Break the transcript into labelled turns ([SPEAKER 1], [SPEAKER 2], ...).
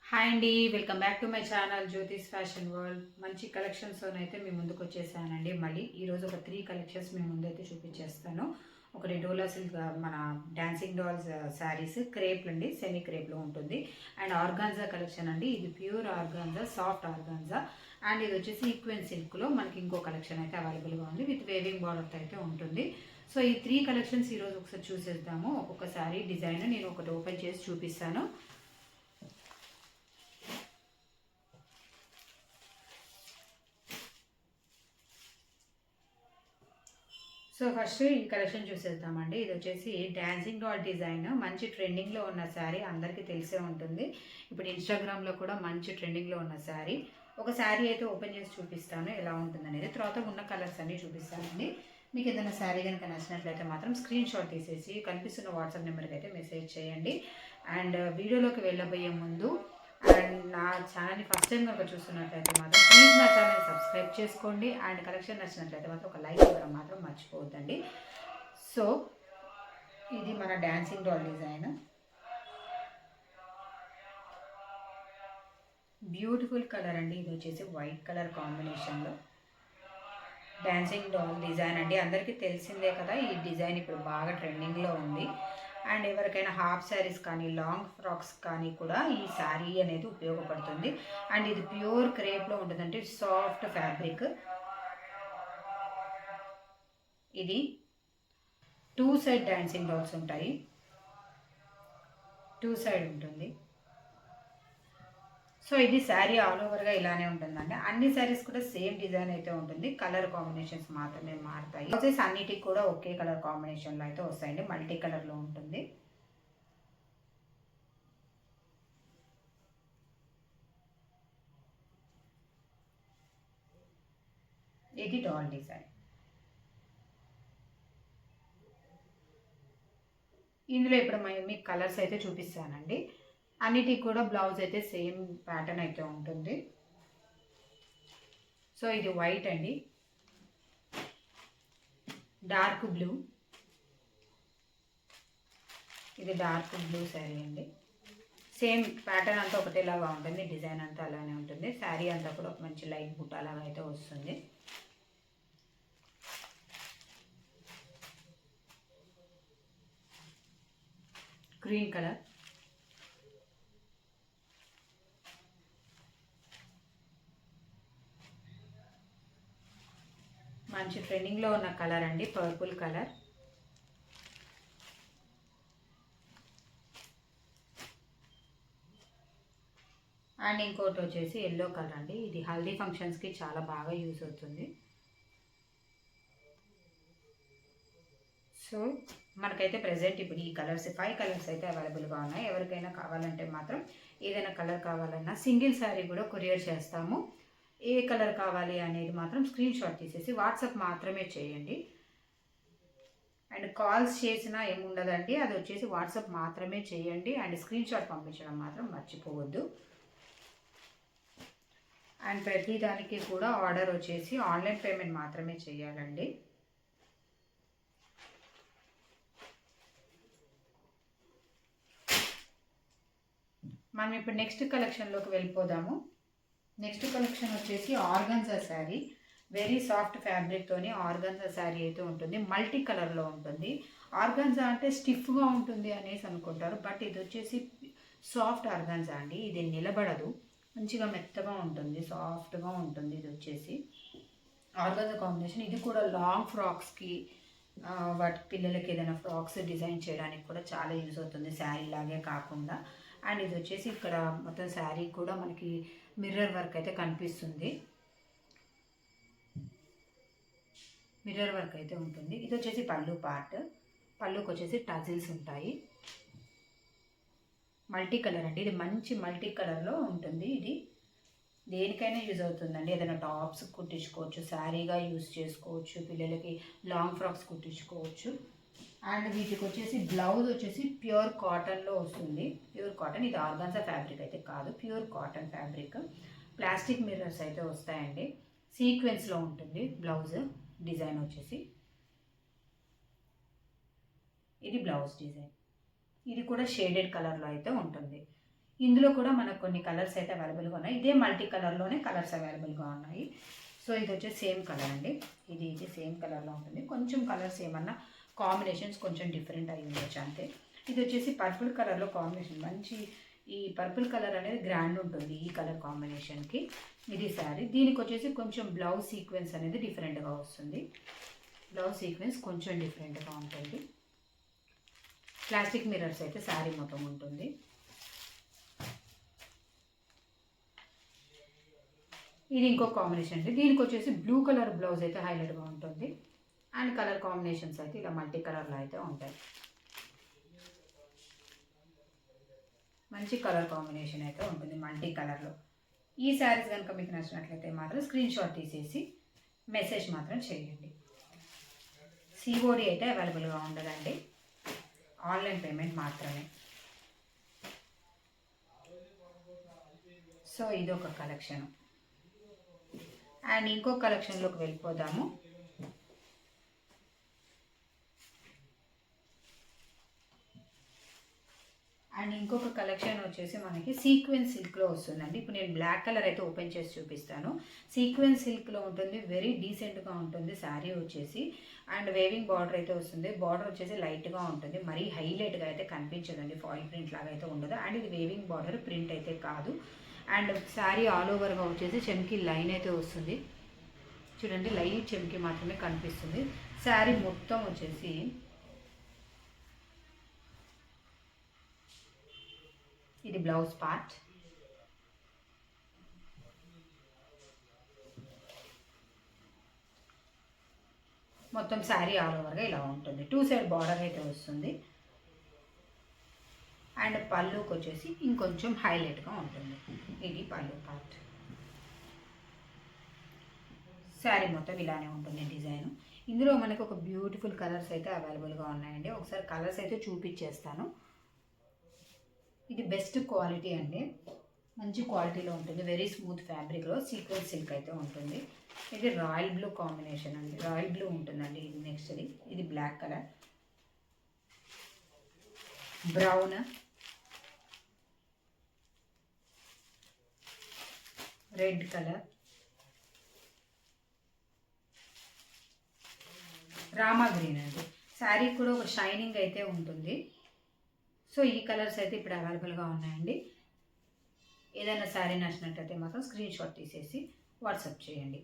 [SPEAKER 1] Hi అండి, welcome back to my channel Jyothish fashion world. మంచి కలెక్షన్స్తో అయితే మీ ముందుకు వచ్చేసానండి. మళ్ళీ ఈరోజు ఒక 3 కలెక్షన్స్ మీ ముందైతే చూపించేస్తాను. ఒకటి డోలా సిల్క్ మన డాన్సింగ్ డాల్స్ శారీస్ క్రేప్లు అండి, సెమీ క్రేప్లో ఉంటుంది. అండ్ ఆర్గాన్జా కలెక్షన్ అండి, ఇది pure organza, soft organza. And ఇది వచ్చేసి ఈక్వెన్ సిల్క్లో మనకి ఇంకో కలెక్షన్ అయితే అవైలబుల్గా ఉంది, విత్ వేవింగ్ బార్డర్తో అయితే ఉంటుంది. సో ఈ 3 కలెక్షన్స్ ఈరోజు ఒకసారి చూసేద్దాము. ఒక్కొక్క శారీ డిజైన్ నేను ఒకటి ఓపెన్ చేసి చూపిస్తాను. సో ఫస్ట్ ఈ కలెక్షన్ చూసేద్దామండి. ఇది వచ్చేసి డాన్సింగ్ డాల్ డిజైన్, మంచి ట్రెండింగ్లో ఉన్న శారీ, అందరికీ తెలిసే ఉంటుంది. ఇప్పుడు ఇన్స్టాగ్రామ్లో కూడా మంచి ట్రెండింగ్లో ఉన్న శారీ. ఒక శారీ అయితే ఓపెన్ చేసి చూపిస్తాను ఎలా ఉంటుందనేది, తర్వాత ఉన్న కలర్స్ అన్నీ చూపిస్తానండి. మీకు ఏదైనా శారీ కనుక నచ్చినట్లయితే మాత్రం స్క్రీన్ షాట్ తీసేసి కనిపిస్తున్న వాట్సాప్ నెంబర్కి అయితే మెసేజ్ చేయండి. అండ్ వీడియోలోకి వెళ్ళబోయే ముందు అండ్ నా ఛానల్ని ఫస్ట్ టైం కనుక చూస్తున్నట్లయితే మాత్రం ప్లీజ్ నా ఛానల్ని సబ్స్క్రైబ్ చేసుకోండి. అండ్ కలెక్షన్ నచ్చినట్లయితే మాత్రం ఒక లైక్ ఇవ్వడం మాత్రం మర్చిపోవద్దండి. సో ఇది మన dancing doll design, beautiful colour అండి. ఇది వచ్చేసి వైట్ కలర్ కాంబినేషన్లో డాన్సింగ్ డాల్ డిజైన్ అండి. అందరికీ తెలిసిందే కదా, ఈ డిజైన్ ఇప్పుడు బాగా ట్రెండింగ్లో ఉంది. అండ్ ఎవరికైనా హాఫ్ శారీస్ కానీ లాంగ్ ఫ్రాక్స్ కానీ కూడా ఈ శారీ అనేది ఉపయోగపడుతుంది. అండ్ ఇది ప్యూర్ క్రేప్లో ఉంటుందంటే సాఫ్ట్ ఫ్యాబ్రిక్. ఇది 2 సైడ్ డాన్సింగ్ డాల్స్ ఉంటాయి, 2 సైడ్ ఉంటుంది. సో ఇది శారీ ఆల్ ఓవర్గా ఇలానే ఉంటుందండి. అన్ని శారీస్ కూడా సేమ్ డిజైన్ అయితే ఉంటుంది, కలర్ కాంబినేషన్స్ మాత్రమే మారుతాయి. వచ్చేసి అన్నిటికి కూడా ఒకే కలర్ కాంబినేషన్లో అయితే వస్తాయండి, మల్టీ కలర్లో ఉంటుంది. ఇది డాల్ డిజైన్. ఇందులో ఇప్పుడు మీకు కలర్స్ అయితే చూపిస్తానండి. అన్నిటికి కూడా బ్లౌజ్ అయితే సేమ్ ప్యాటర్న్ అయితే ఉంటుంది. సో ఇది వైట్ అండి, డార్క్ బ్లూ, ఇది డార్క్ బ్లూ శారీ అండి. సేమ్ ప్యాటర్న్ అంతా ఒకటేలాగా ఉంటుంది, డిజైన్ అంతా అలానే ఉంటుంది. శారీ అంతా కూడా ఒక మంచి లైట్ బుట్టాలాగా అయితే వస్తుంది. గ్రీన్ కలర్, మంచి ట్రెండింగ్లో ఉన్న కలర్ అండి, పర్పుల్ కలర్. అండ్ ఇంకోటి వచ్చేసి ఎల్లో కలర్ అండి, ఇది హల్దీ ఫంక్షన్స్కి చాలా బాగా యూజ్ అవుతుంది. సో మనకైతే ప్రెజెంట్ ఇప్పుడు ఈ కలర్స్ 5 కలర్స్ అయితే అవైలబుల్గా ఉన్నాయి. ఎవరికైనా కావాలంటే మాత్రం ఏదైనా కలర్ కావాలన్నా సింగిల్ శారీ కూడా కొరియర్ చేస్తాము. ఏ కలర్ కావాలి అనేది మాత్రం స్క్రీన్ షాట్ తీసేసి వాట్సాప్ మాత్రమే చేయండి. అండ్ కాల్స్ చేసినా ఏముండదండి, అది వచ్చేసి వాట్సాప్ మాత్రమే చేయండి. అండ్ స్క్రీన్ షాట్ పంపించడం మాత్రం మర్చిపోవద్దు. అండ్ ప్రతి దానికి కూడా ఆర్డర్ వచ్చేసి ఆన్లైన్ పేమెంట్ మాత్రమే చేయాలండి. మనం ఇప్పుడు నెక్స్ట్ కలెక్షన్లోకి వెళ్ళిపోదాము. నెక్స్ట్ కలెక్షన్ వచ్చేసి ఆర్గన్జా శారీ, వెరీ సాఫ్ట్ ఫ్యాబ్రిక్తోని ఆర్గన్జా శారీ అయితే ఉంటుంది, మల్టీ కలర్లో ఉంటుంది. ఆర్గన్జా అంటే స్టిఫ్గా ఉంటుంది అనేసి అనుకుంటారు, బట్ ఇది వచ్చేసి సాఫ్ట్ ఆర్గన్జా అండి. ఇది నిలబడదు, మంచిగా మెత్తగా ఉంటుంది, సాఫ్ట్గా ఉంటుంది. ఇది వచ్చేసి ఆర్గన్జా కాంబినేషన్. ఇది కూడా లాంగ్ ఫ్రాక్స్కి, వాటి పిల్లలకి ఏదైనా ఫ్రాక్స్ డిజైన్ చేయడానికి కూడా చాలా యూజ్ అవుతుంది, శారీ లాగే కాకుండా. అండ్ ఇది వచ్చేసి ఇక్కడ మొత్తం శారీ కూడా మనకి మిర్రర్ వర్క్ అయితే కనిపిస్తుంది, మిర్రర్ వర్క్ అయితే ఉంటుంది. ఇది వచ్చేసి పళ్ళు పార్ట్, పళ్ళుకి వచ్చేసి టజిల్స్ ఉంటాయి. మల్టీ కలర్ అండి, ఇది మంచి మల్టీ కలర్లో ఉంటుంది. ఇది దేనికైనా యూజ్ అవుతుందండి, ఏదైనా టాప్స్ కుట్టించుకోవచ్చు, శారీగా యూజ్ చేసుకోవచ్చు, పిల్లలకి లాంగ్ ఫ్రాక్స్ కుట్టించుకోవచ్చు. అండ్ వీటికి వచ్చేసి బ్లౌజ్ వచ్చేసి ప్యూర్ కాటన్లో వస్తుంది, ప్యూర్ కాటన్. ఇది ఆర్గాన్జా ఫ్యాబ్రిక్ అయితే కాదు, pure cotton fabric. Plastic mirrors అయితే వస్తాయండి, సీక్వెన్స్లో ఉంటుంది బ్లౌజ్ డిజైన్ వచ్చేసి. ఇది బ్లౌజ్ డిజైన్, ఇది కూడా షేడెడ్ కలర్లో అయితే ఉంటుంది. ఇందులో కూడా మనకు కొన్ని కలర్స్ అయితే అవైలబుల్గా ఉన్నాయి. ఇదే మల్టీ కలర్లోనే కలర్స్ అవైలబుల్గా ఉన్నాయి. సో ఇది వచ్చేసి సేమ్ కలర్ అండి. ఇది సేమ్ కలర్లో ఉంటుంది. కొంచెం కలర్స్ ఏమన్నా కాంబినేషన్స్ కొంచెం డిఫరెంట్ అయి ఉండొచ్చు అంతే. ఇది వచ్చేసి పర్పుల్ కలర్లో కాంబినేషన్ మంచి, ఈ పర్పుల్ కలర్ అనేది గ్రాండ్ ఉంటుంది ఈ కలర్ కాంబినేషన్కి. ఇది శారీ. దీనికి వచ్చేసి కొంచెం బ్లౌజ్ సీక్వెన్స్ అనేది డిఫరెంట్గా వస్తుంది. బ్లౌజ్ సీక్వెన్స్ కొంచెం డిఫరెంట్గా ఉంటుంది. ప్లాస్టిక్ మిర్రర్స్ అయితే శారీ మొత్తం ఉంటుంది. ఇది ఇంకో కాంబినేషన్ అండి. దీనికి వచ్చేసి బ్లూ కలర్ బ్లౌజ్ అయితే హైలైట్గా ఉంటుంది. అండ్ కలర్ కాంబినేషన్స్ అయితే ఇలా మల్టీ కలర్లో అయితే ఉంటాయి. మంచి కలర్ కాంబినేషన్ అయితే ఉంటుంది మల్టీ కలర్లో. ఈ శారీస్ కనుక మీకు నచ్చినట్లయితే మాత్రం స్క్రీన్ షాట్ తీసేసి మెసేజ్ మాత్రం చేయండి. సిఓడి అయితే అవైలబుల్గా ఉండదండి, ఆన్లైన్ పేమెంట్ మాత్రమే. సో ఇది ఒక కలెక్షన్. అండ్ ఇంకో కలెక్షన్లోకి వెళ్ళిపోదాము. అండ్ ఇంకొక కలెక్షన్ వచ్చేసి మనకి సీక్వెన్స్ సిల్క్లో వస్తుందండి. ఇప్పుడు నేను బ్లాక్ కలర్ అయితే ఓపెన్ చేసి చూపిస్తాను. సీక్వెన్స్ సిల్క్లో ఉంటుంది, వెరీ డీసెంట్గా ఉంటుంది శారీ వచ్చేసి. అండ్ వేవింగ్ బార్డర్ అయితే వస్తుంది. బార్డర్ వచ్చేసి లైట్గా ఉంటుంది, మరీ హైలైట్గా అయితే కనిపించదండి, ఫాయిల్ ప్రింట్ లాగా అయితే ఉండదు. అండ్ ఇది వేవింగ్ బార్డర్, ప్రింట్ అయితే కాదు. అండ్ శారీ ఆల్ ఓవర్గా వచ్చేసి చెమ్కి లైన్ అయితే వస్తుంది. చూడండి, లైట్ చెమ్కి మాత్రమే కనిపిస్తుంది. శారీ మొత్తం వచ్చేసి ఇది బ్లౌజ్ పార్ట్. మొత్తం శారీ ఆల్ ఓవర్గా ఇలా ఉంటుంది. 2 సైడ్ బార్డర్ అయితే వస్తుంది. అండ్ పళ్ళుకి వచ్చేసి ఇంకొంచెం హైలైట్గా ఉంటుంది. ఇది పళ్ళు పార్ట్. శారీ మొత్తం ఇలానే ఉంటుంది డిజైన్. ఇందులో మనకు ఒక బ్యూటిఫుల్ కలర్స్ అయితే అవైలబుల్గా ఉన్నాయండి. ఒకసారి కలర్స్ అయితే చూపించేస్తాను. ఇది బెస్ట్ క్వాలిటీ అండి, మంచి క్వాలిటీలో ఉంటుంది. వెరీ స్మూత్ ఫ్యాబ్రిక్లో సీక్వెన్స్ సిల్క్ అయితే ఉంటుంది. ఇది రాయల్ బ్లూ కాంబినేషన్ అండి, రాయల్ బ్లూ ఉంటుందండి. ఇది నెక్స్ట్ ఇది black colour, brown, red colour, Rama green అండి. శారీ కూడా ఒక షైనింగ్ అయితే ఉంటుంది. సో ఈ కలర్స్ అయితే ఇప్పుడు అవైలబుల్గా ఉన్నాయండి. ఏదైనా శారీ నచ్చినట్టయితే మాత్రం స్క్రీన్ షాట్ తీసేసి వాట్సాప్ చేయండి.